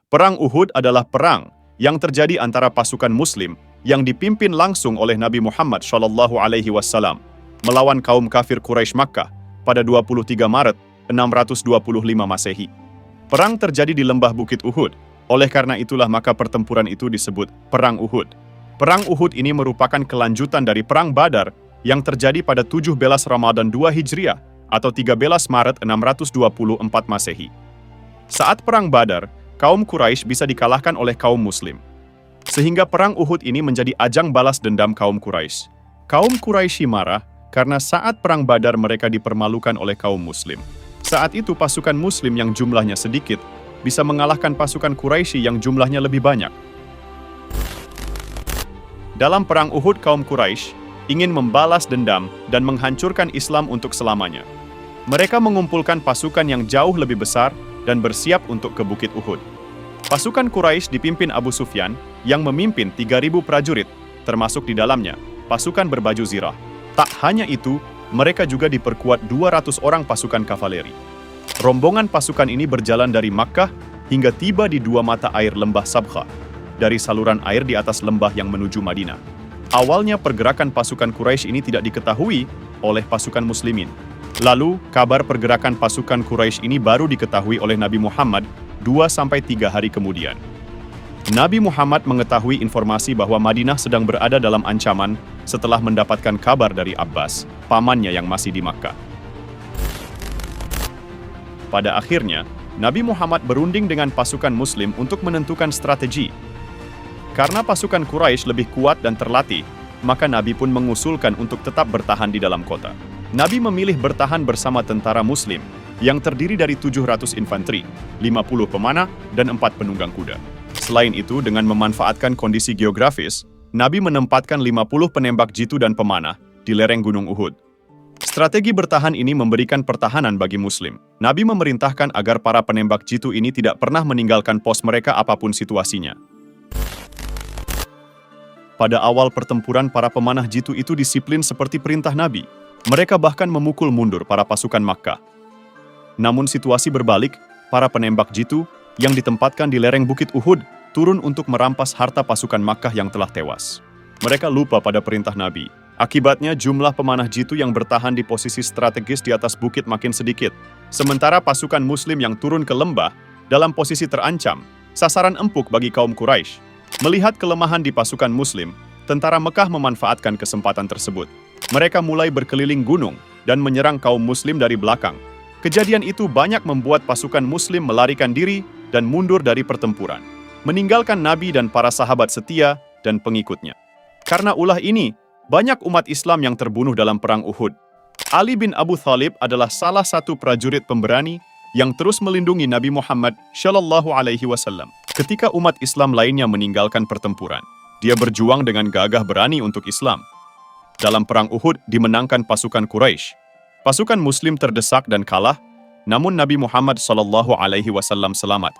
Perang Uhud adalah perang yang terjadi antara pasukan Muslim yang dipimpin langsung oleh Nabi Muhammad SAW melawan kaum kafir Quraisy Makkah pada 23 Maret 625 Masehi. Perang terjadi di lembah Bukit Uhud, oleh karena itulah maka pertempuran itu disebut Perang Uhud. Perang Uhud ini merupakan kelanjutan dari Perang Badar yang terjadi pada 17 Ramadan 2 Hijriah atau 13 Maret 624 Masehi. Saat Perang Badar, kaum Quraisy bisa dikalahkan oleh kaum Muslim. Sehingga Perang Uhud ini menjadi ajang balas dendam kaum Quraisy. Kaum Quraisy marah karena saat Perang Badar mereka dipermalukan oleh kaum Muslim. Saat itu pasukan Muslim yang jumlahnya sedikit bisa mengalahkan pasukan Quraisy yang jumlahnya lebih banyak. Dalam Perang Uhud, kaum Quraisy ingin membalas dendam dan menghancurkan Islam untuk selamanya. Mereka mengumpulkan pasukan yang jauh lebih besar dan bersiap untuk ke Bukit Uhud. Pasukan Quraisy dipimpin Abu Sufyan yang memimpin 3.000 prajurit, termasuk di dalamnya pasukan berbaju zirah. Tak hanya itu, mereka juga diperkuat 200 orang pasukan kavaleri. Rombongan pasukan ini berjalan dari Makkah hingga tiba di dua mata air lembah Sabkhah, dari saluran air di atas lembah yang menuju Madinah. Awalnya pergerakan pasukan Quraisy ini tidak diketahui oleh pasukan Muslimin. Lalu, kabar pergerakan pasukan Quraisy ini baru diketahui oleh Nabi Muhammad 2-3 hari kemudian. Nabi Muhammad mengetahui informasi bahwa Madinah sedang berada dalam ancaman setelah mendapatkan kabar dari Abbas, pamannya yang masih di Makkah. Pada akhirnya, Nabi Muhammad berunding dengan pasukan Muslim untuk menentukan strategi. Karena pasukan Quraisy lebih kuat dan terlatih, maka Nabi pun mengusulkan untuk tetap bertahan di dalam kota. Nabi memilih bertahan bersama tentara Muslim yang terdiri dari 700 infanteri, 50 pemanah, dan 4 penunggang kuda. Selain itu, dengan memanfaatkan kondisi geografis, Nabi menempatkan 50 penembak jitu dan pemanah di lereng Gunung Uhud. Strategi bertahan ini memberikan pertahanan bagi Muslim. Nabi memerintahkan agar para penembak jitu ini tidak pernah meninggalkan pos mereka apapun situasinya. Pada awal pertempuran, para pemanah jitu itu disiplin seperti perintah Nabi. Mereka bahkan memukul mundur para pasukan Makkah. Namun situasi berbalik, para penembak jitu yang ditempatkan di lereng Bukit Uhud turun untuk merampas harta pasukan Makkah yang telah tewas. Mereka lupa pada perintah Nabi. Akibatnya jumlah pemanah jitu yang bertahan di posisi strategis di atas bukit makin sedikit. Sementara pasukan Muslim yang turun ke lembah dalam posisi terancam, sasaran empuk bagi kaum Quraisy. Melihat kelemahan di pasukan Muslim, tentara Mekah memanfaatkan kesempatan tersebut. Mereka mulai berkeliling gunung dan menyerang kaum Muslim dari belakang. Kejadian itu banyak membuat pasukan Muslim melarikan diri dan mundur dari pertempuran, meninggalkan Nabi dan para sahabat setia dan pengikutnya. Karena ulah ini, banyak umat Islam yang terbunuh dalam Perang Uhud. Ali bin Abu Thalib adalah salah satu prajurit pemberani yang terus melindungi Nabi Muhammad SAW. Ketika umat Islam lainnya meninggalkan pertempuran, dia berjuang dengan gagah berani untuk Islam. Dalam Perang Uhud dimenangkan pasukan Quraisy. Pasukan Muslim terdesak dan kalah, namun Nabi Muhammad SAW selamat.